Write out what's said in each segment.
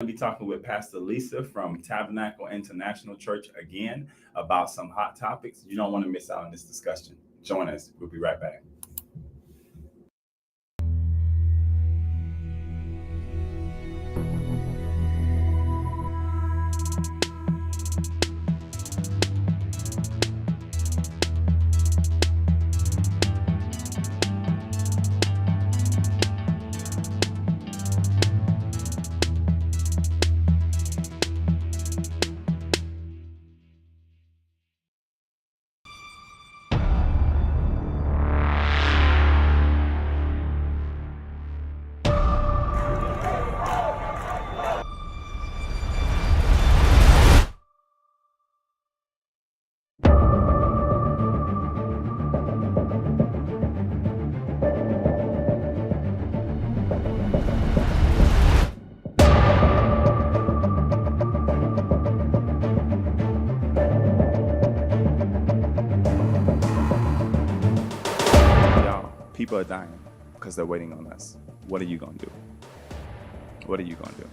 to be talking with Pastor Lisa from Tabernacle International Church again about some hot topics. You don't want to miss out on this discussion. Join us. We'll be right back. People are dying because they're waiting on us. What are you going to do? What are you going to do?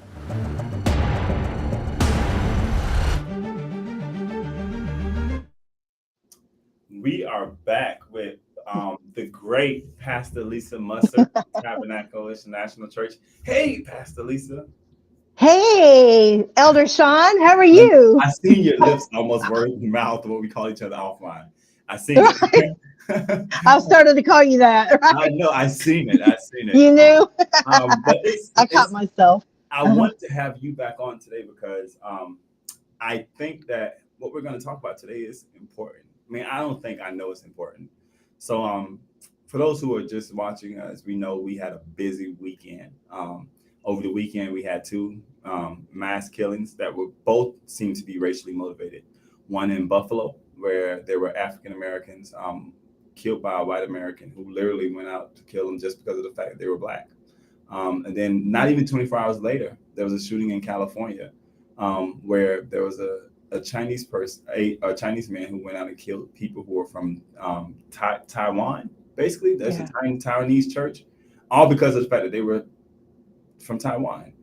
We are back with the great Pastor Lisa Musser, Tabernacle International Church. Hey, Pastor Lisa. Hey, Elder Sean, how are you? I see your lips almost word of mouth, what we call each other offline. I see it. I started to call you that. Right? I know. I seen it. You knew? But I caught myself. I want to have you back on today because I think that what we're going to talk about today is important. I mean, I don't think I know it's important. So for those who are just watching us, we know we had a busy weekend. Over the weekend, we had two mass killings that were both seemed to be racially motivated. One in Buffalo, where there were African Americans killed by a white American who literally went out to kill them just because of the fact that they were black. And then not even 24 hours later, there was a shooting in California where there was a Chinese person, a Chinese man who went out and killed people who were from Taiwan. Basically, there's a Taiwanese church, all because of the fact that they were from Taiwan.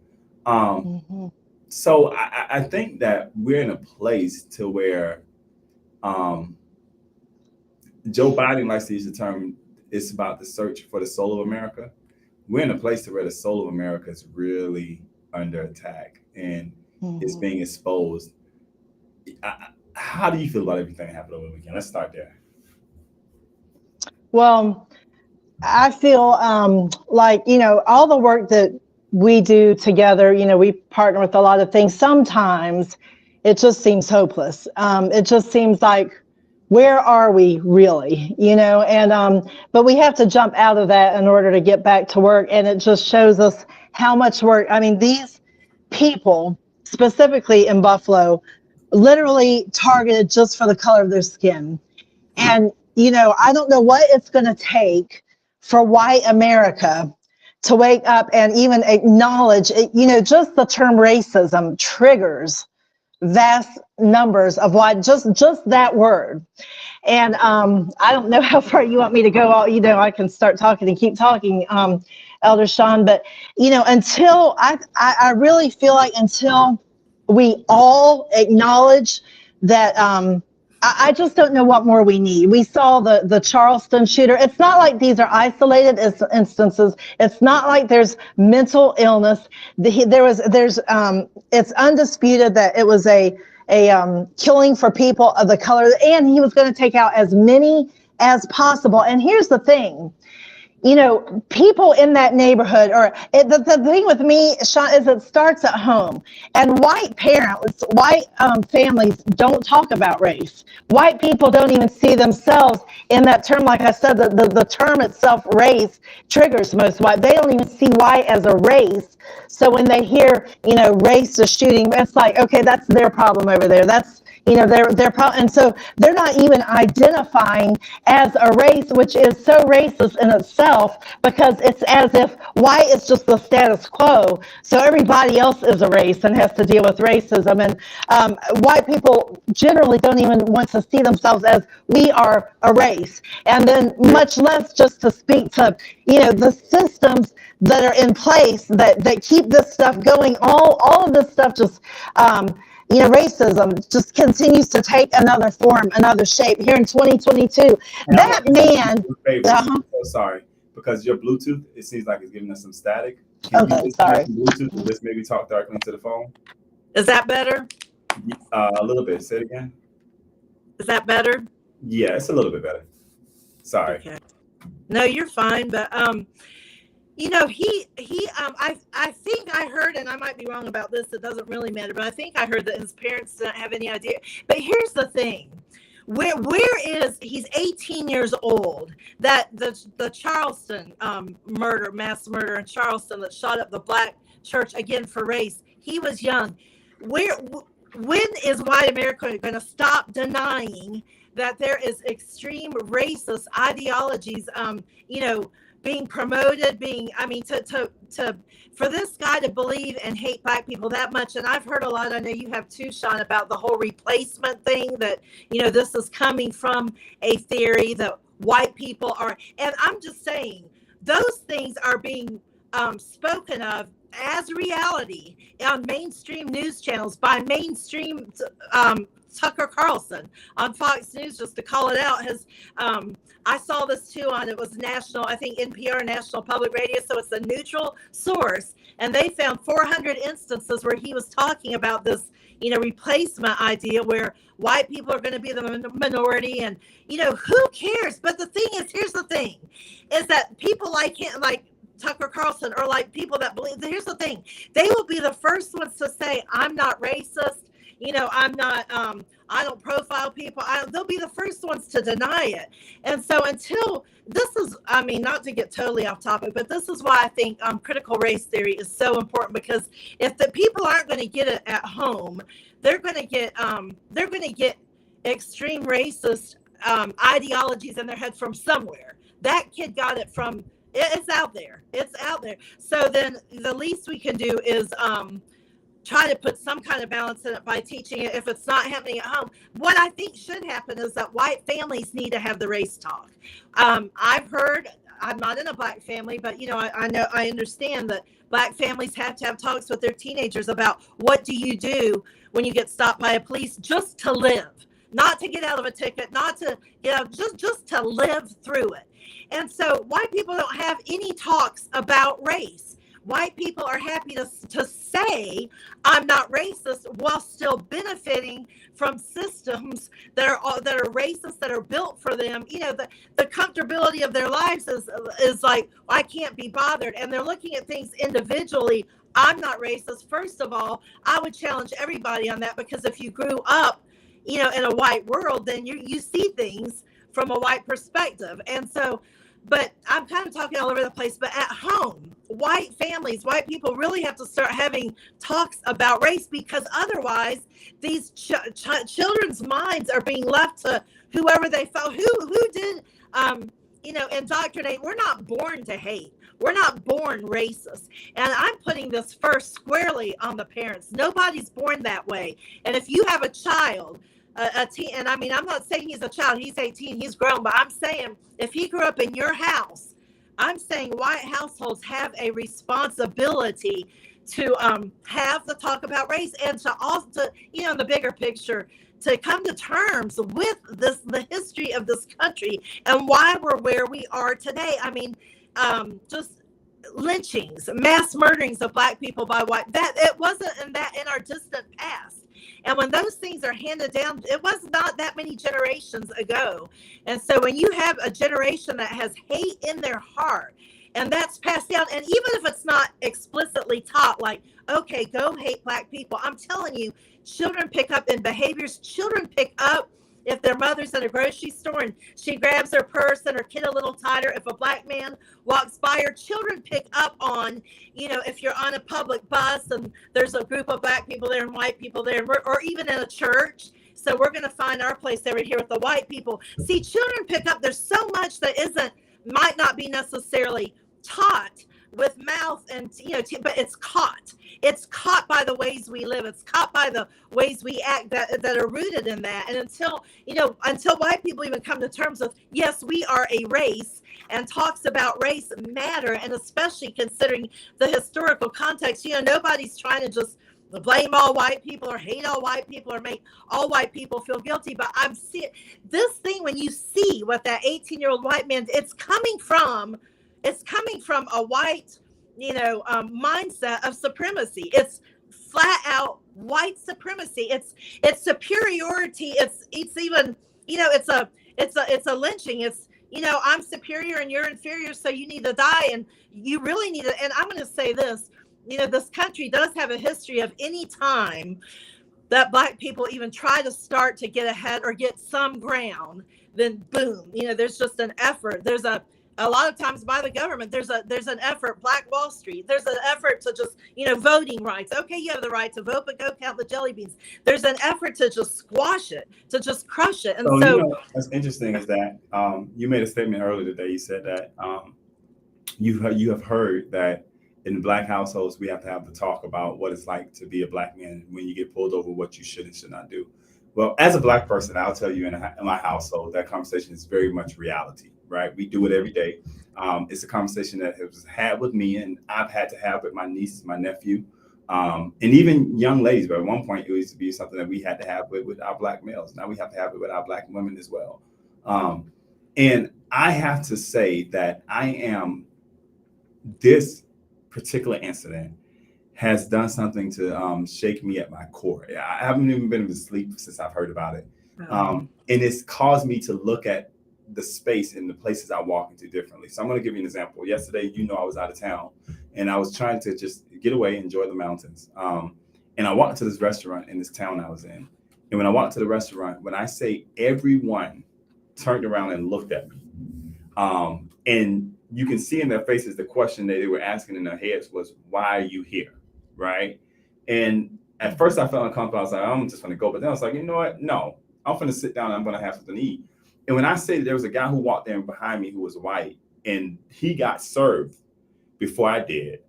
So I think that we're in a place to where Joe Biden likes to use the term, it's about the search for the soul of America. We're in a place to where the soul of America is really under attack and it's being exposed. How do you feel about everything that happened over the weekend? Let's start there. Well, I feel like, all the work that we do together, we partner with a lot of things. Sometimes it just seems hopeless. It just seems like, where are we really, and but we have to jump out of that in order to get back to work. And it just shows us how much work. I mean, these people, specifically in Buffalo, literally targeted just for the color of their skin. And, I don't know what it's going to take for white America to wake up and even acknowledge, just the term racism triggers vast numbers of what just that word. And I don't know how far you want me to go. I can start talking and keep talking, Elder Sean, but until I really feel like until we all acknowledge that I just don't know what more we need. We saw the Charleston shooter. It's not like these are isolated instances. It's not like there's mental illness. It's undisputed that it was a killing for people of the color, and he was going to take out as many as possible. And here's the thing. People in that neighborhood, the thing with me, Sean, is it starts at home. And white parents, white families don't talk about race. White people don't even see themselves in that term. Like I said, the term itself, race, triggers most white. They don't even see white as a race. So when they hear, race is shooting, it's like, okay, that's their problem over there. That's, You know, and so they're not even identifying as a race, which is so racist in itself, because it's as if white is just the status quo. So everybody else is a race and has to deal with racism. And white people generally don't even want to see themselves as we are a race. And then much less just to speak to, you know, the systems that are in place that keep this stuff going. All of this stuff just, you know, racism just continues to take another form, another shape here in 2022. And That man. So sorry, because your Bluetooth, it seems like it's giving us some static. Can Okay, you sorry. Bluetooth and just maybe talk directly into the phone? Is that better? A little bit. Say it again. Is that better? Yeah, it's a little bit better. Sorry. Okay. No, you're fine. But you know, I think I heard, and I might be wrong about this, it doesn't really matter, but I think I heard that his parents didn't have any idea. But here's the thing. Where is he's 18 years old, that the Charleston mass murder in Charleston that shot up the black church again for race, he was young. When is white America going to stop denying that there is extreme racist ideologies, you know, being promoted, to for this guy to believe and hate black people that much? And I've heard a lot, I know you have too, Sean, about the whole replacement thing, that, you know, this is coming from a theory that white people are, and I'm just saying, those things are being spoken of as reality on mainstream news channels by mainstream Tucker Carlson on Fox News, just to call it out, has I saw this too on, it was national, I think NPR, National Public Radio, so it's a neutral source, and they found 400 instances where he was talking about this, you know, replacement idea where white people are going to be the minority, and, you know, who cares? But the thing is, here's the thing, is that people like him, like Tucker Carlson, or like people that believe, here's the thing, they will be the first ones to say, I'm not racist, you know, I'm not, I don't profile people. They'll be the first ones to deny it. And so until this is, I mean, not to get totally off topic, but this is why I think critical race theory is so important, because if the people aren't going to get it at home, they're going to get extreme racist ideologies in their head from somewhere. That kid got it from, it's out there. It's out there. So then the least we can do is try to put some kind of balance in it by teaching it if it's not happening at home. What I think should happen is that white families need to have the race talk. I've heard, I'm not in a black family, but, you know, I understand that black families have to have talks with their teenagers about what do you do when you get stopped by a police, just to live, not to get out of a ticket, not to, you know, just to live through it. And so white people don't have any talks about race. White people are happy to say, I'm not racist, while still benefiting from systems that are racist, that are built for them. You know, the comfortability of their lives is like, I can't be bothered. And they're looking at things individually. I'm not racist. First of all, I would challenge everybody on that, because if you grew up, you know, in a white world, then you see things from a white perspective. And so, but I'm kind of talking all over the place, but at home, white families, white people really have to start having talks about race, because otherwise these children's minds are being left to whoever they felt, who did, you know, indoctrinate. We're not born to hate. We're not born racist. And I'm putting this first squarely on the parents. Nobody's born that way. And if you have a child, a teen, and I mean, I'm not saying he's a child, he's 18, he's grown, but I'm saying if he grew up in your house, I'm saying white households have a responsibility to have the talk about race, and to also, you know, in the bigger picture, to come to terms with the history of this country and why we're where we are today. I mean, just lynchings, mass murderings of black people by white, that it wasn't in our distant past. And when those things are handed down, it was not that many generations ago. And so when you have a generation that has hate in their heart, and that's passed down, and even if it's not explicitly taught, like, okay, go hate black people, I'm telling you, children pick up in behaviors. Children pick up if their mother's at a grocery store and she grabs her purse and her kid a little tighter. If a black man walks by her, children pick up on, you know, if you're on a public bus and there's a group of black people there and white people there, or even in a church, So we're going to find our place over here with the white people. See, children pick up. There's so much that might not be necessarily taught with mouth and, but it's caught. It's caught by the ways we live. It's caught by the ways we act that are rooted in that. And until white people even come to terms with, yes, we are a race, and talks about race matter, and especially considering the historical context, nobody's trying to just blame all white people or hate all white people or make all white people feel guilty. But I'm seeing this thing, when you see what that 18-year-old white man, it's coming from a white, mindset of supremacy. It's flat out white supremacy. It's superiority. It's even, it's a lynching. It's, I'm superior and you're inferior, so you need to die. And you really need to, and I'm going to say this, this country does have a history of any time that Black people even try to start to get ahead or get some ground, then boom, there's just an effort. There's a lot of times by the government, there's an effort, Black Wall Street, there's an effort to just, voting rights. Okay, you have the right to vote, but go count the jelly beans. There's an effort to just squash it, to just crush it. And so what's interesting is that you made a statement earlier today. You said that you have heard that in Black households, we have to have the talk about what it's like to be a Black man when you get pulled over, what you should and should not do. Well, as a Black person, I'll tell you in my household, that conversation is very much reality, right? We do it every day. It's a conversation that was had with me, and I've had to have with my niece, my nephew, and even young ladies. But at one point, it used to be something that we had to have with our Black males. Now we have to have it with our Black women as well. And I have to say that this particular incident has done something to shake me at my core. I haven't even been able to sleep since I've heard about it. And it's caused me to look at the space and the places I walk into differently. So I'm going to give you an example. Yesterday, I was out of town and I was trying to just get away, enjoy the mountains. And I walked to this restaurant in this town I was in. And when I walked to the restaurant, when I say everyone turned around and looked at me, and you can see in their faces the question that they were asking in their heads was, why are you here? Right. And at first I felt uncomfortable. I was like, I'm just going to go. But then I was like, you know what? No, I'm going to sit down and I'm going to have something to eat. And when I say there was a guy who walked in behind me who was white, and he got served before I did.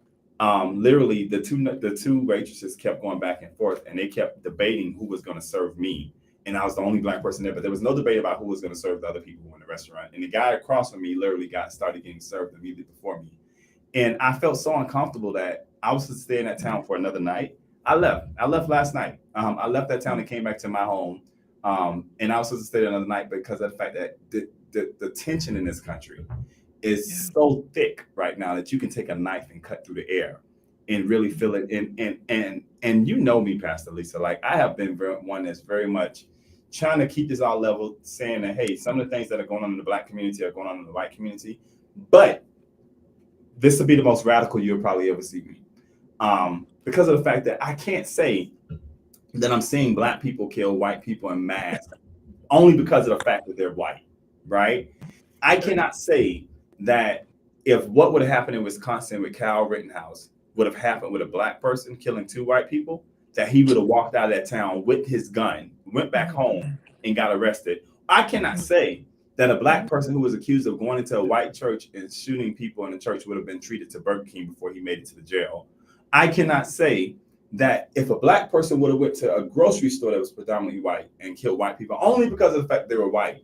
Literally, the two waitresses kept going back and forth, and they kept debating who was going to serve me. And I was the only Black person there, but there was no debate about who was going to serve the other people in the restaurant. And the guy across from me literally started getting served immediately before me. And I felt so uncomfortable that I was to stay in that town for another night. I left last night. I left that town and came back to my home. And I was supposed to stay there another night because of the fact that the tension in this country is so thick right now that you can take a knife and cut through the air and really feel it. And you know me, Pastor Lisa, like I have been one that's very much trying to keep this all level, saying that, hey, some of the things that are going on in the Black community are going on in the white community. But this will be the most radical you'll probably ever see me. Because of the fact that I can't say that I'm seeing Black people kill white people in mass only because of the fact that they're white, right? I cannot say that if what would have happened in Wisconsin with Kyle Rittenhouse would have happened with a Black person killing two white people, that he would have walked out of that town with his gun, went back home and got arrested. I cannot say that a Black person who was accused of going into a white church and shooting people in the church would have been treated to Burger King before he made it to the jail. I cannot say that if a Black person would have went to a grocery store that was predominantly white and killed white people only because of the fact they were white,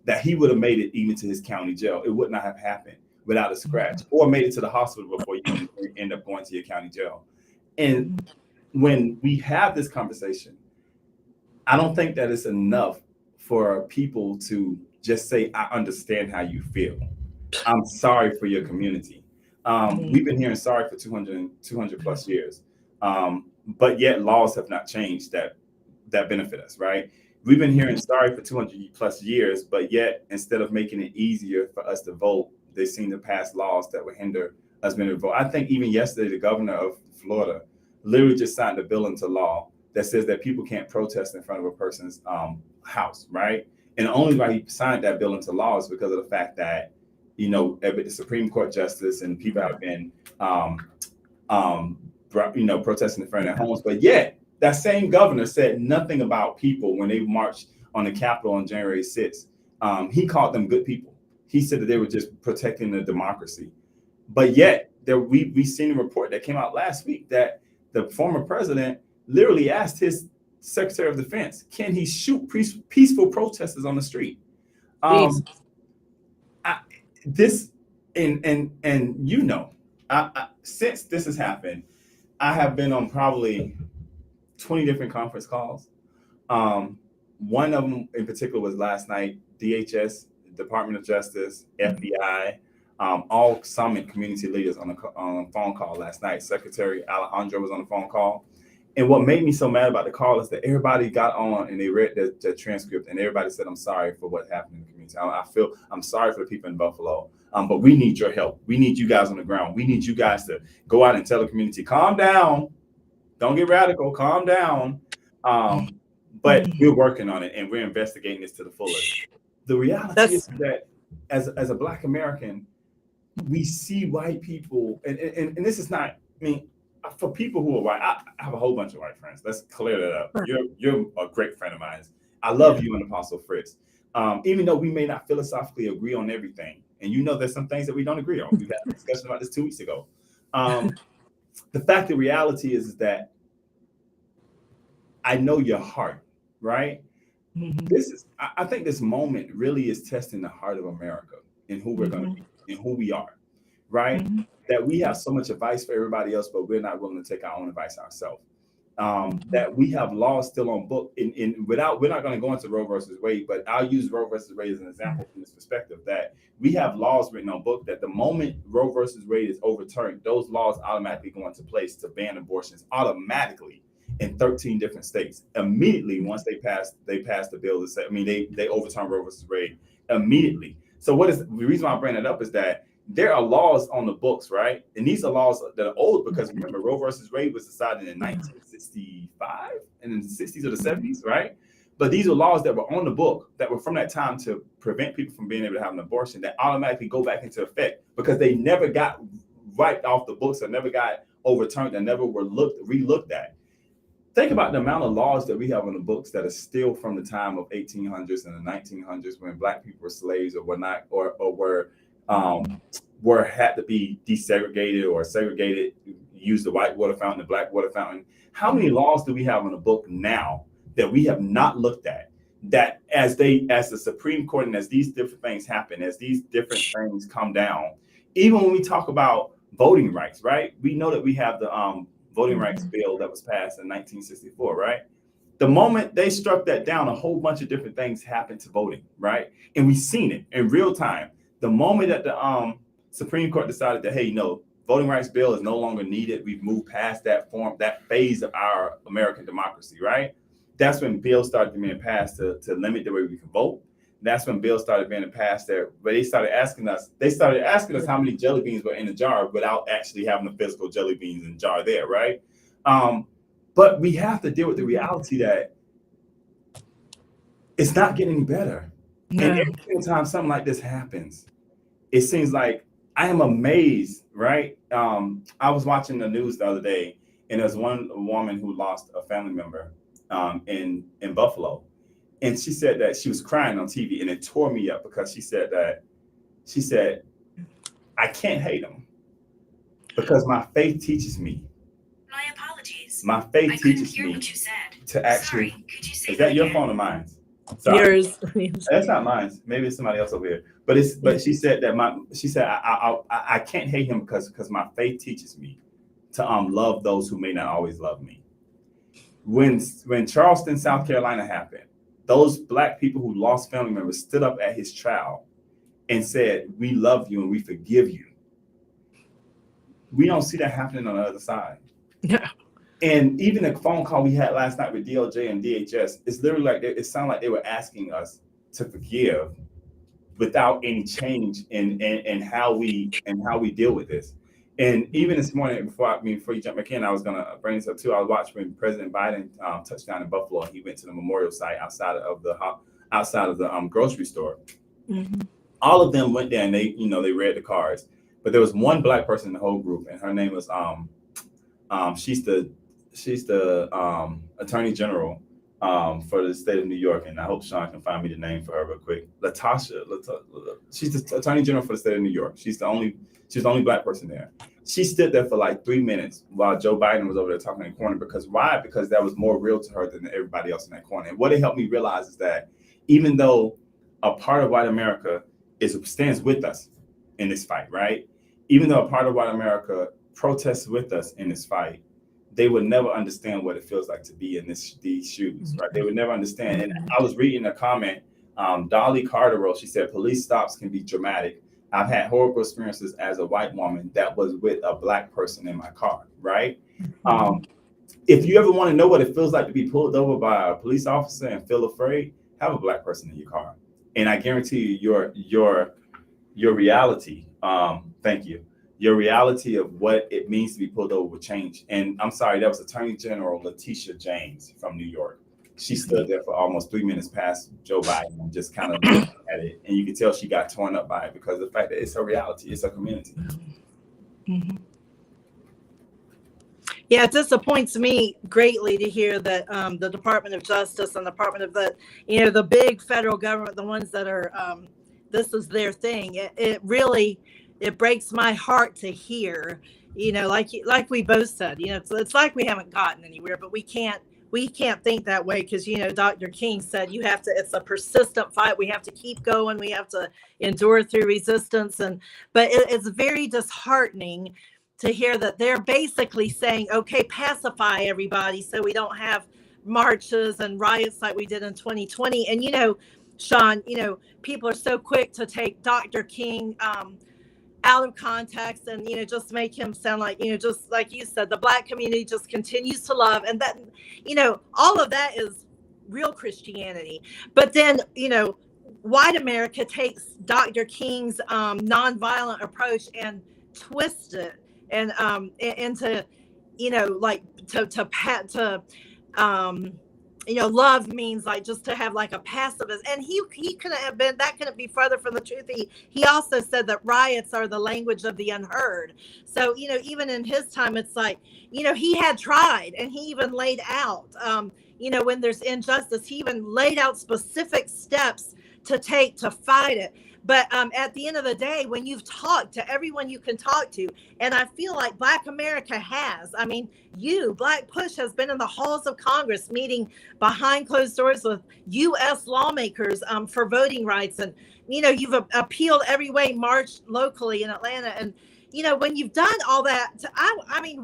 that he would have made it even to his county jail. It would not have happened without a scratch, or made it to the hospital before you end up going to your county jail. And when we have this conversation, I don't think that it's enough for people to just say, I understand how you feel. I'm sorry for your community. We've been hearing sorry for 200 plus years. But yet laws have not changed that benefit us, right? We've been hearing sorry for 200 plus years, but yet instead of making it easier for us to vote, they seem to pass laws that would hinder us being able to vote. I think even yesterday, the governor of Florida literally just signed a bill into law that says that people can't protest in front of a person's house, right? And the only why he signed that bill into law is because of the fact that, the Supreme Court justice and people have been, protesting in front of their homes, but yet That same governor said nothing about people when they marched on the Capitol on January 6th. He called them good people. He said that they were just protecting the democracy. But yet, we seen a report that came out last week that the former president literally asked his Secretary of Defense, can he shoot peaceful protesters on the street? This and you know, since this has happened, I have been on probably 20 different conference calls. One of them in particular was last night. DHS, Department of Justice, FBI, all summit community leaders on a phone call last night. Secretary Alejandro was on the phone call. And what made me so mad about the call is that everybody got on and they read the transcript and everybody said, I'm sorry for what happened in the community. I'm sorry for the people in Buffalo, but we need your help. We need you guys on the ground. We need you guys to go out and tell the community, calm down. Don't get radical, calm down. But we're working on it and we're investigating this to the fullest. The reality is that as a Black American, we see white people, and this is not, I mean, for people who are white, I have a whole bunch of white friends. Let's clear that up. You're a great friend of mine. I love you and Apostle Fritz. Even though we may not philosophically agree on everything, and you know there's some things that we don't agree on. We had a discussion about this 2 weeks ago. The fact, the reality is that I know your heart, right? I think this moment really is testing the heart of America and who we're going to be and who we are, right? That we have so much advice for everybody else, but we're not willing to take our own advice ourselves. That we have laws still on book we're not going to go into Roe versus Wade, but I'll use Roe versus Wade as an example from this perspective, that we have laws written on book that the moment Roe versus Wade is overturned, those laws automatically go into place to ban abortions automatically in 13 different states. Immediately, once they passed the bill to say, I mean, they overturned Roe versus Wade immediately. So what is the reason why I bring it up is that there are laws on the books, right? And these are laws that are old because remember, Roe versus Wade was decided in 1965 and in the 60s or the 70s, right? But these are laws that were on the book that were from that time to prevent people from being able to have an abortion that automatically go back into effect because they never got wiped off the books or never got overturned and never were re-looked at. Think about the amount of laws that we have on the books that are still from the time of 1800s and the 1900s when Black people were slaves or were not, or were had to be desegregated or segregated, use the white water fountain, the black water fountain. How many laws do we have on the book now that we have not looked at? That as the Supreme Court and as these different things happen, as these different things come down, even when we talk about voting rights, right? We know that we have the voting rights bill that was passed in 1964, right? The moment they struck that down, a whole bunch of different things happened to voting, right? And we've seen it in real time. The moment that the Supreme Court decided that, hey, no, voting rights bill is no longer needed. We've moved past that phase of our American democracy, right? That's when bills started being passed to limit the way we can vote. That's when bills started being passed there. But they started asking us how many jelly beans were in the jar without actually having the physical jelly beans in the jar there, right? But we have to deal with the reality that it's not getting any better. No. And every single time something like this happens, it seems like I am amazed, right? I was watching the news the other day, and there's one woman who lost a family member in Buffalo. And she said that she was crying on TV, and it tore me up because she said, I can't hate him because my faith teaches me. My apologies. My faith teaches me to actually. Sorry, could you say is that your phone or mine? Sorry. Yours. That's not mine. Maybe it's somebody else over here. But she said that I can't hate him because my faith teaches me to love those who may not always love me. When Charleston, South Carolina happened, those Black people who lost family members stood up at his trial and said, we love you and we forgive you. We don't see that happening on the other side. Yeah. And even the phone call we had last night with DOJ and DHS, it's literally like, it sounded like they were asking us to forgive without any change in how we deal with this. And even this morning, before you jump back in, I was going to bring this up too. I was watching when President Biden touched down in Buffalo. And he went to the memorial site outside of the grocery store. Mm-hmm. All of them went there and they read the cards. But there was one Black person in the whole group, and her name was she's she's the attorney general for the state of New York, and I hope Sean can find me the name for her real quick. She's the attorney general for the state of New York. She's the only black person there. She stood there for like 3 minutes while Joe Biden was over there talking in the corner. Because why? Because that was more real to her than everybody else in that corner. And what it helped me realize is that even though a part of white America stands with us in this fight, right? Even though a part of white America protests with us in this fight, they would never understand what it feels like to be in these shoes, right? They would never understand. And I was reading a comment, Dolly Carter wrote, she said, police stops can be dramatic. I've had horrible experiences as a white woman that was with a black person in my car, right? If you ever want to know what it feels like to be pulled over by a police officer and feel afraid, have a black person in your car. And I guarantee you your reality, thank you, your reality of what it means to be pulled over will change. And I'm sorry, that was Attorney General Letitia James from New York. She stood there for almost 3 minutes past Joe Biden and just kind of looked at it. And you could tell she got torn up by it because of the fact that it's her reality, it's her community. Mm-hmm. Yeah, it disappoints me greatly to hear that the Department of Justice and the Department of the big federal government, the ones that are, this is their thing. It really breaks my heart to hear, like we both said, it's like we haven't gotten anywhere, but we can't think that way because, Dr. King said it's a persistent fight. We have to keep going. We have to endure through resistance. But it's very disheartening to hear that they're basically saying, okay, pacify everybody so we don't have marches and riots like we did in 2020. And, Sean, people are so quick to take Dr. King out of context and, just make him sound like, just like you said, the black community just continues to love. And that, all of that is real Christianity. But then, white America takes Dr. King's nonviolent approach and twists it and into, love means like just to have like a pacifist, and he couldn't have been, that couldn't be further from the truth. He also said that riots are the language of the unheard. So, even in his time, it's like, he had tried, and he even laid out, when there's injustice, he even laid out specific steps to take to fight it. But at the end of the day, when you've talked to everyone you can talk to, and I feel like Black America has, Black Push has been in the halls of Congress meeting behind closed doors with U.S. lawmakers for voting rights. And, you've appealed every way, marched locally in Atlanta. And, when you've done all that,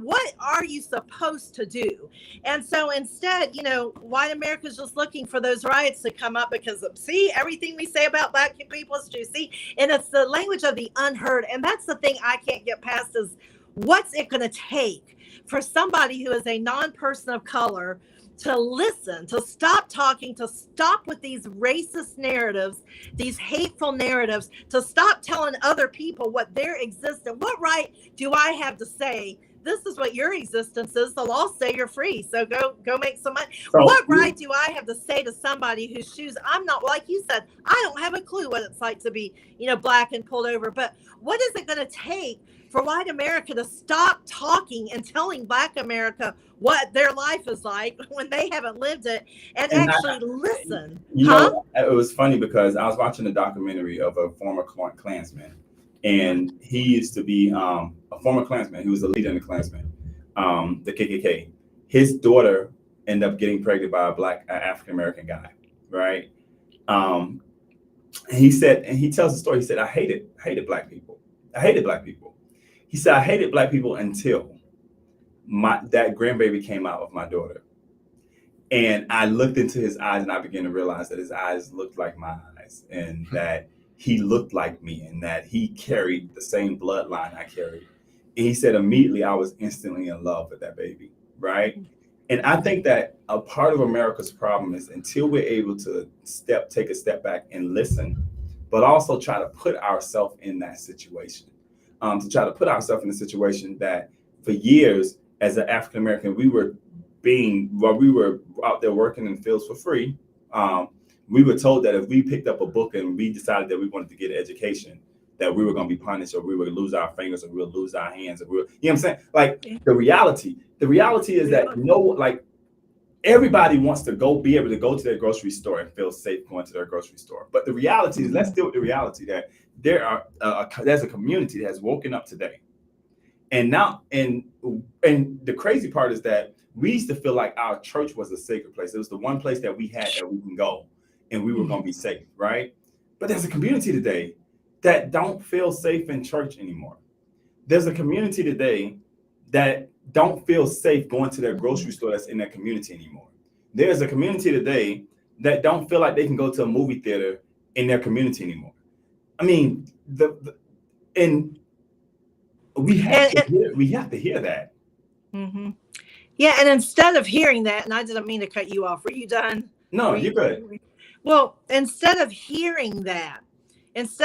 what are you supposed to do? And so instead, white America is just looking for those riots to come up because see, everything we say about Black people is true. See, and it's the language of the unheard. And that's the thing I can't get past is what's it going to take for somebody who is a non-person of color to listen, to stop talking, to stop with these racist narratives, these hateful narratives, to stop telling other people what their existence, what right do I have to say, this is what your existence is, the law say you're free, so go make some money. So, what right do I have to say to somebody whose shoes I'm not, like you said, I don't have a clue what it's like to be, Black and pulled over, but what is it going to take for white America to stop talking and telling Black America what their life is like when they haven't lived it and actually listen? It was funny because I was watching a documentary of a former Klansman, and he used to be a former Klansman. He was a leader in the Klansman, the KKK. His daughter ended up getting pregnant by a Black African-American guy, right? And he said, and he tells the story, he said, I hated Black people. I hated Black people. He said, I hated Black people until that grandbaby came out of my daughter. And I looked into his eyes and I began to realize that his eyes looked like my eyes and that he looked like me and that he carried the same bloodline I carried. And he said, immediately I was instantly in love with that baby, right? And I think that a part of America's problem is until we're able to take a step back and listen, but also try to put ourselves in that situation. To try to put ourselves in a situation that for years as an African American, we were out there working in fields for free. We were told that if we picked up a book and we decided that we wanted to get an education, that we were going to be punished, or we would lose our fingers, or we would lose our hands, or you know what I'm saying? Like the reality is that like everybody wants to be able to go to their grocery store and feel safe going to their grocery store. But the reality is, let's deal with the reality that there's a community that has woken up today. And now, and the crazy part is that we used to feel like our church was a sacred place. It was the one place that we had that we can go and we were going to be safe, right? But there's a community today that don't feel safe in church anymore. There's a community today that don't feel safe going to their grocery store that's in their community anymore. There's a community today that don't feel like they can go to a movie theater in their community anymore. I mean, we have to hear that. Mm-hmm. Yeah, and instead of hearing that, and I didn't mean to cut you off. Were you done? No, you're good. Well, instead of hearing that, if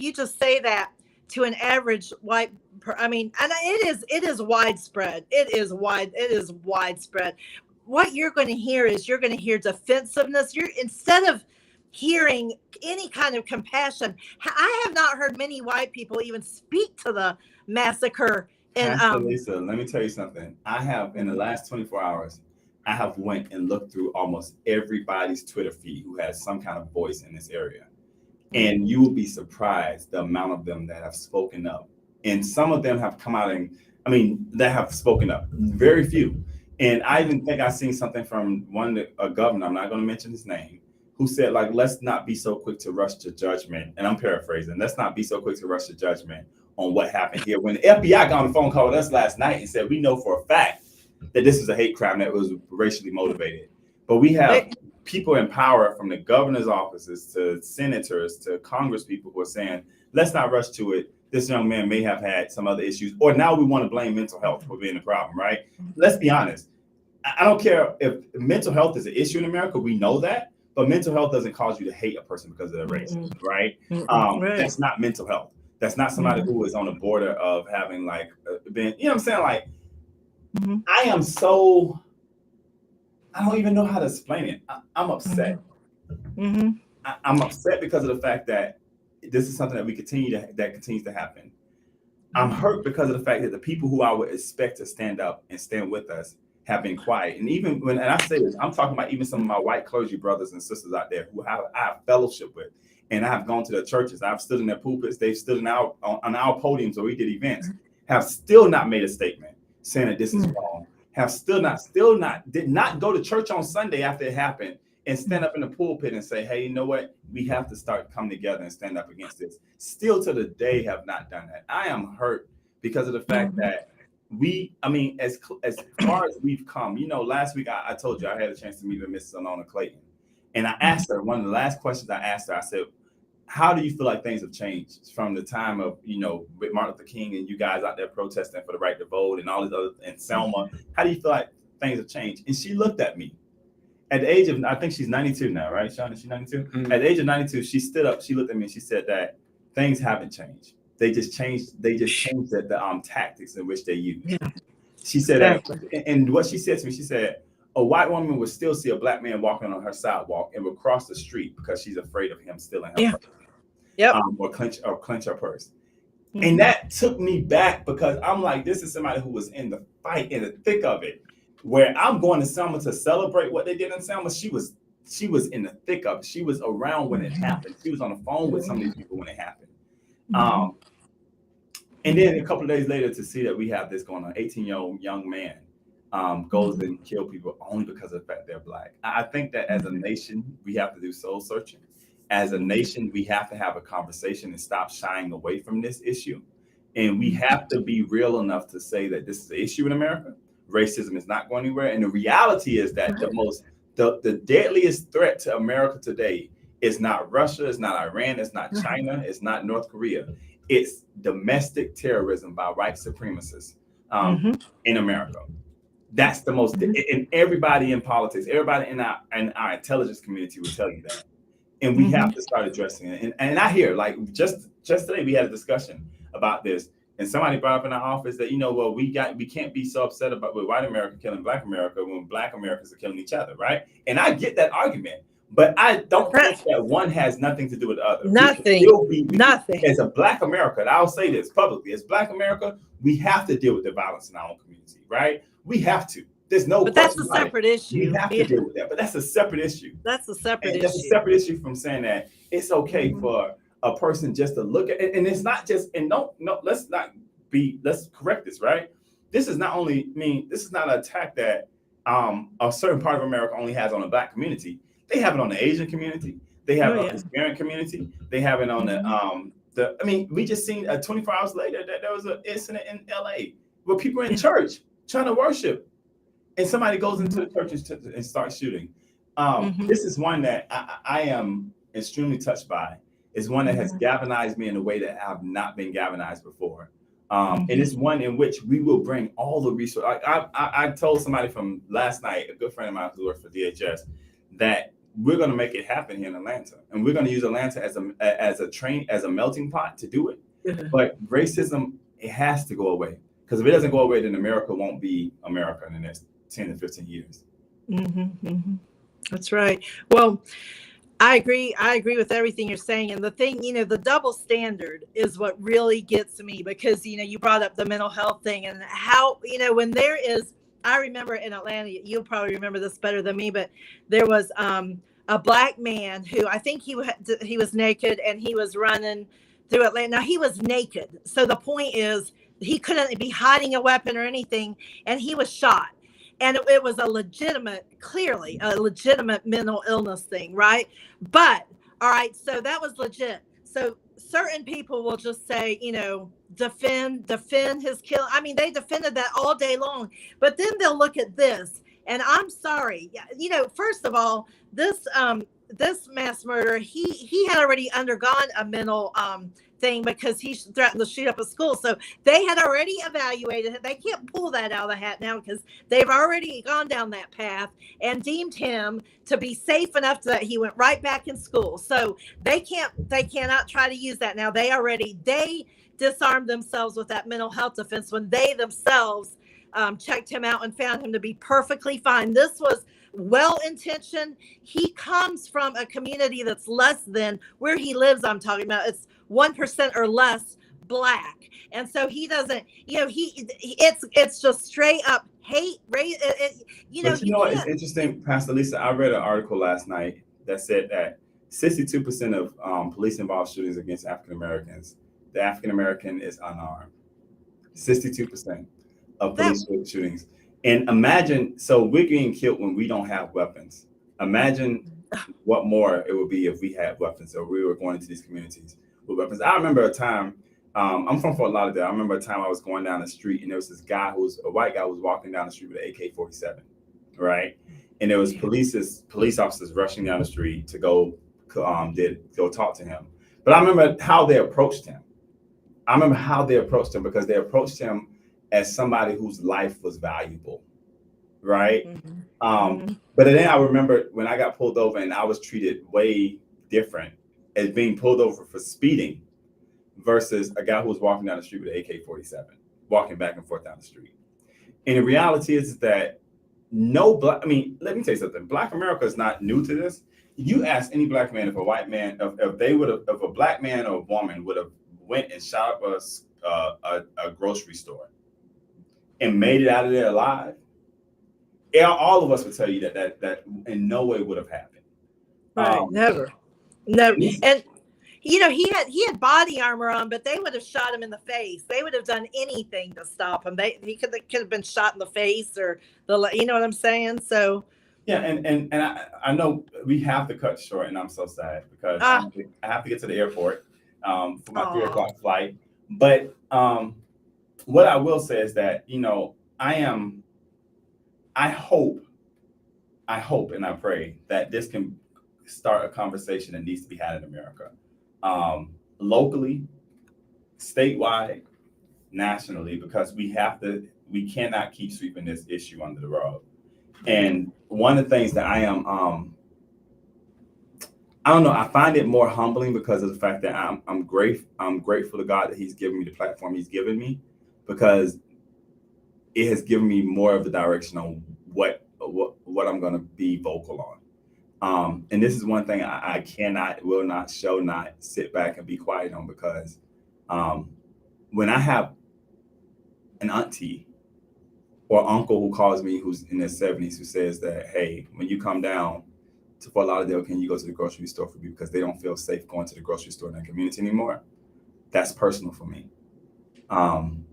you just say that to an average white, and it is widespread. It is widespread. What you're going to hear is defensiveness. Instead of hearing any kind of compassion. I have not heard many white people even speak to the massacre. And Lisa, let me tell you something. I have, in the last 24 hours, I have went and looked through almost everybody's Twitter feed who has some kind of voice in this area. And you will be surprised the amount of them that have spoken up. And some of them have come out that have spoken up. Very few. And I even think I've seen something from a governor, I'm not going to mention his name, who said, like, let's not be so quick to rush to judgment. And I'm paraphrasing. Let's not be so quick to rush to judgment on what happened here. When the FBI got on the phone call with us last night and said, we know for a fact that this is a hate crime that was racially motivated. But we have people in power, from the governor's offices to senators to Congress people, who are saying, let's not rush to it. This young man may have had some other issues, or now we want to blame mental health for being the problem, right? Let's be honest. I don't care if mental health is an issue in America. We know that. But mental health doesn't cause you to hate a person because of their race, right? Right? That's not mental health. That's not somebody who is on the border of having been, you know what I'm saying? Like, I don't even know how to explain it. I'm upset. I'm upset because of the fact that this is something that continues to happen. I'm hurt because of the fact that the people who I would expect to stand up and stand with us have been quiet. And even when I say this, I'm talking about even some of my white clergy brothers and sisters out there who I have fellowship with. And I have gone to their churches. I've stood in their pulpits. They've stood on our podiums where we did events, have still not made a statement saying that this is wrong. Did not go to church on Sunday after it happened and stand up in the pulpit and say, hey, you know what? We have to start coming together and stand up against this. Still to the day have not done that. I am hurt because of the fact that as far as we've come, last week I told you I had a chance to meet with Miss Alona Clayton. And I asked her, one of the last questions I asked her, I said, how do you feel like things have changed from the time of, with Martin Luther King and you guys out there protesting for the right to vote and all these other, and Selma, how do you feel like things have changed? And she looked at me. At the age of, I think she's 92 now, right, Sean? Is she 92? At the age of 92, she stood up, she looked at me and she said that things haven't changed. They just changed the tactics in which they use. Yeah. She said, and what she said to me, she said, a white woman would still see a black man walking on her sidewalk and would cross the street because she's afraid of him stealing her purse. Yep. Or clench her purse. And that took me back because I'm like, this is somebody who was in the fight, in the thick of it, where I'm going to Selma to celebrate what they did in Selma. She was in the thick of it. She was around when it happened. She was on the phone with some of these people when it happened. And then a couple of days later to see that we have this going on, 18-year-old young man goes and kill people only because of the fact they're black. I think that as a nation, we have to do soul searching. As a nation, we have to have a conversation and stop shying away from this issue. And we have to be real enough to say that this is an issue in America. Racism is not going anywhere. And the reality is that the deadliest threat to America today is not Russia, it's not Iran, it's not China, it's not North Korea. It's domestic terrorism by white supremacists in America. That's the most, and everybody in politics, everybody in our intelligence community will tell you that. And we have to start addressing it. And I hear, like, just today we had a discussion about this, and somebody brought up in our office that, we can't be so upset with white America killing black America when black Americans are killing each other, right? And I get that argument. But I don't think that one has nothing to do with the other. Nothing. Nothing. As a Black America, and I'll say this publicly, as Black America, we have to deal with the violence in our own community, right? We have to. There's no But that's question a about separate it. issue. We have to deal with that, but that's a separate issue. That's a separate And that's a issue. separate issue from saying that it's okay for a person just to look at it. And it's not just, and let's correct this, right? This is not only, this is not an attack that a certain part of America only has on the Black community. They have it on the Asian community. They have it on the Hispanic community. They have it on we just seen 24 hours later that there was an incident in LA where people are in church trying to worship, and somebody goes into the church and starts shooting. This is one that I am extremely touched by. It's one that has galvanized me in a way that I have not been galvanized before. And it's one in which we will bring all the resources. I told somebody from last night, a good friend of mine who works for DHS, that we're going to make it happen here in Atlanta, and we're going to use Atlanta as a melting pot to do it. But racism, it has to go away, because if it doesn't go away, then America won't be America in the next 10 to 15 years. That's right. Well, I agree with everything you're saying. And the thing, the double standard is what really gets me, because, you brought up the mental health thing and how, when there is, I remember in Atlanta, you'll probably remember this better than me, but there was a Black man who, I think he was naked, and he was running through Atlanta. Now, he was naked. So the point is, he couldn't be hiding a weapon or anything, and he was shot. And it was clearly a legitimate mental illness thing, right? But, all right, so that was legit. So certain people will just say, defend his kill. They defended that all day long. But then they'll look at this, and I'm sorry. First of all, this mass murder, he had already undergone a mental thing, because he threatened to shoot up a school. So they had already evaluated it. They can't pull that out of the hat now, because they've already gone down that path and deemed him to be safe enough that he went right back in school. So they cannot try to use that now. They disarmed themselves with that mental health defense when they themselves checked him out and found him to be perfectly fine. This was well-intentioned. He comes from a community that's less than where he lives. I'm talking about, it's 1% or less Black. And so he doesn't, it's just straight up hate, race. It's interesting, Pastor Lisa, I read an article last night that said that 62% of police-involved shootings against African-Americans, the African-American is unarmed. 62% of police shootings. And imagine, so we're getting killed when we don't have weapons. Imagine what more it would be if we had weapons, or we were going into these communities with weapons. I remember a time, I'm from Fort Lauderdale. I remember a time I was going down the street, and there was this guy a white guy who was walking down the street with an AK-47, right? And there was police officers rushing down the street to go talk to him. But I remember how they approached him. Because they approached him as somebody whose life was valuable, right? But then I remember when I got pulled over, and I was treated way different as being pulled over for speeding versus a guy who was walking down the street with an AK-47, walking back and forth down the street. And the reality is that let me tell you something. Black America is not new to this. You ask any Black man, if a white man, if a Black man or a woman would have went and shot up a grocery store and made it out of there alive, all of us would tell you that in no way would have happened. Right, never. And he had body armor on, but they would have shot him in the face. They would have done anything to stop him. He could have been shot in the face, or you know what I'm saying? So yeah, and I know we have to cut short, and I'm so sad because I have to get to the airport for my 3 o'clock flight. But what I will say is that I hope and I pray that this can start a conversation that needs to be had in America, locally, statewide, nationally, because we cannot keep sweeping this issue under the rug. And one of the things that I am, I don't know, I find it more humbling because of the fact that I'm grateful to God that He's given me the platform He's given me, because it has given me more of the direction on what I'm going to be vocal And this is one thing I cannot, will not, shall not sit back and be quiet on, because when I have an auntie or uncle who calls me, who's in their 70s, who says that, hey, when you come down to Fort Lauderdale, can you go to the grocery store for me, because they don't feel safe going to the grocery store in their community anymore? That's personal for me. And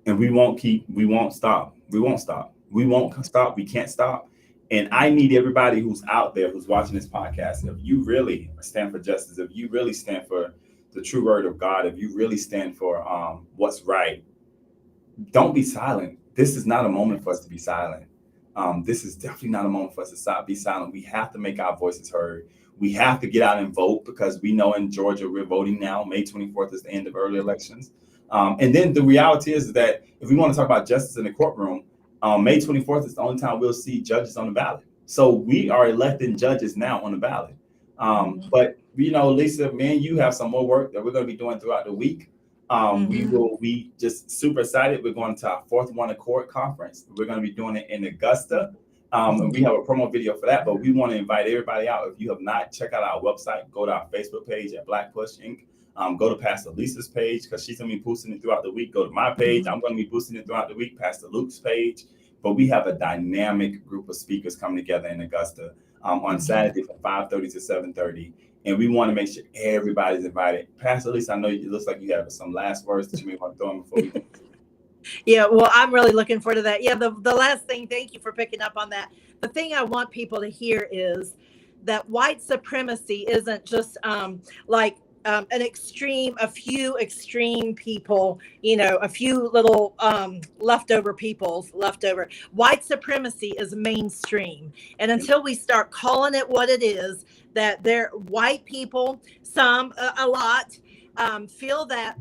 we won't stop. We can't stop. And I need everybody who's out there, who's watching this podcast, if you really stand for justice, if you really stand for the true word of God, if you really stand for what's right, don't be silent. This is not a moment for us to be silent. This is definitely not a moment for us to be silent. We have to make our voices heard. We have to get out and vote, because we know in Georgia we're voting now. May 24th is the end of early elections. And then the reality is that if we want to talk about justice in the courtroom, May 24th is the only time we'll see judges on the ballot. So we are electing judges now on the ballot. But, Lisa, me and you have some more work that we're going to be doing throughout the week. We will be just super excited. We're going to our 4th One Accord conference. We're going to be doing it in Augusta. And we have a promo video for that, but we want to invite everybody out. If you have not, check out our website, go to our Facebook page at Black Push Inc. Go to Pastor Lisa's page, because she's going to be posting it throughout the week. Go to my page. I'm going to be boosting it throughout the week, Pastor Luke's page. But we have a dynamic group of speakers coming together in Augusta on Saturday from 5:30 to 7:30. And we want to make sure everybody's invited. Pastor Lisa, I know it looks like you have some last words that you may want to throw in before we Yeah, well, I'm really looking forward to that. Yeah, the last thing, thank you for picking up on that. The thing I want people to hear is that white supremacy isn't just a few extreme people, a few little leftover. White supremacy is mainstream. And until we start calling it what it is, that they're white people, some, a lot, feel that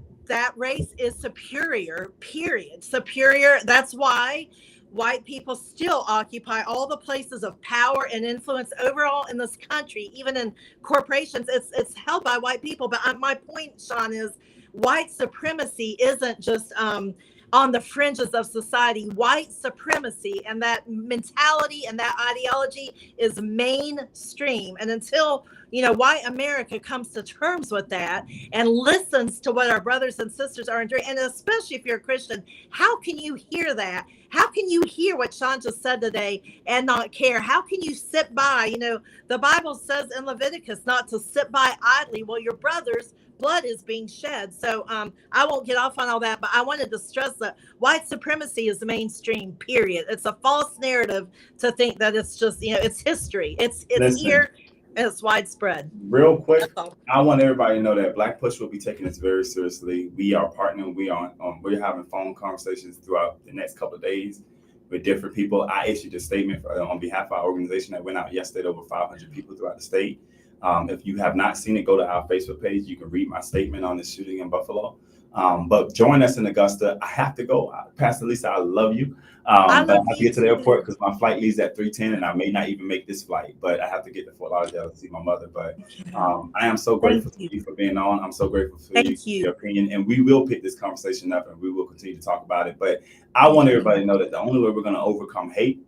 race is superior, period. Superior. That's why white people still occupy all the places of power and influence overall in this country, even in corporations. It's held by white people. But my point, Sean, is white supremacy isn't just on the fringes of society. White supremacy and that mentality and that ideology is mainstream. And until white America comes to terms with that and listens to what our brothers and sisters are enduring, and especially if you're a Christian, how can you hear that? How can you hear what Sean just said today and not care? How can you sit by? The Bible says in Leviticus not to sit by idly while your brother's blood is being shed. So I won't get off on all that, but I wanted to stress that white supremacy is mainstream, period. It's a false narrative to think that it's just, it's history. It's here. And it's widespread. Real quick, I want everybody to know that Black Push will be taking this very seriously. We are partnering. We're having phone conversations throughout the next couple of days with different people. I issued a statement on behalf of our organization that went out yesterday to over 500 people throughout the state. If you have not seen it, go to our Facebook page. You can read my statement on the shooting in Buffalo. But join us in Augusta. I have to go. Pastor Lisa, I love you. But I have to get to the airport because my flight leaves at 3:10, and I may not even make this flight. But I have to get to Fort Lauderdale to see my mother. But I am so grateful to you for being on. I'm so grateful for your opinion. And we will pick this conversation up, and we will continue to talk about it. But I want everybody to know that the only way we're going to overcome hate,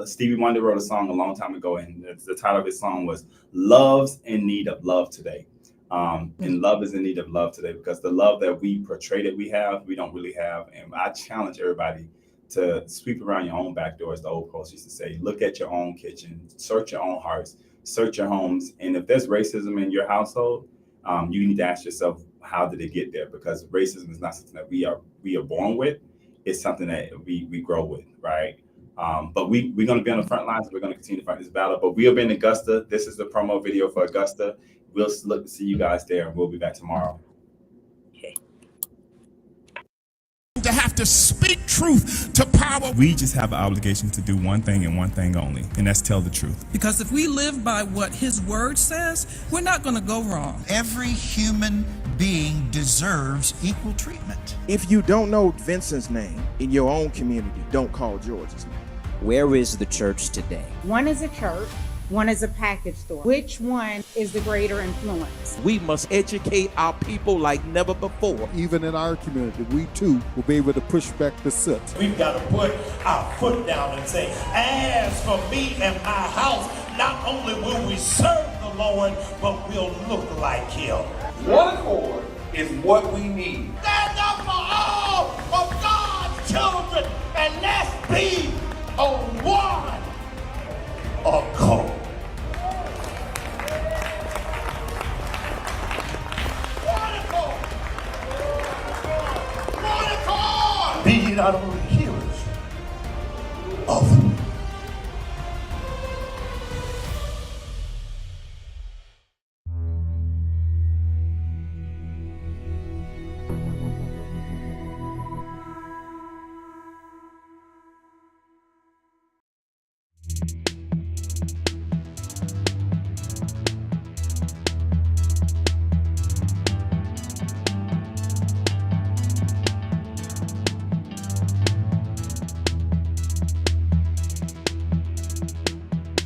Stevie Wonder wrote a song a long time ago, and the title of his song was "Love's in Need of Love Today." And love is in need of love today, because the love that we portray that we have, we don't really have. And I challenge everybody to sweep around your own back door, as the old post used to say. Look at your own kitchen, search your own hearts, search your homes. And if there's racism in your household, you need to ask yourself, how did it get there? Because racism is not something that we are born with. It's something that we grow with, right? But we're going to be on the front lines. We're going to continue to fight this battle. But we'll be in Augusta. This is the promo video for Augusta. We'll look to see you guys there, and we'll be back tomorrow. To have to speak truth to power. We just have an obligation to do one thing and one thing only, and that's tell the truth. Because if we live by what his word says, we're not going to go wrong. Every human being deserves equal treatment. If you don't know Vincent's name in your own community, don't call George's name. Where is the church today? One is a church, one is a package store. Which one is the greater influence? We must educate our people like never before. Even in our community, we too will be able to push back the soot. We've got to put our foot down and say, as for me and my house, not only will we serve the Lord, but we'll look like him. One accord is what we need. Stand up for all of God's children, and let's be on one accord. One accord. One accord. Be ye not only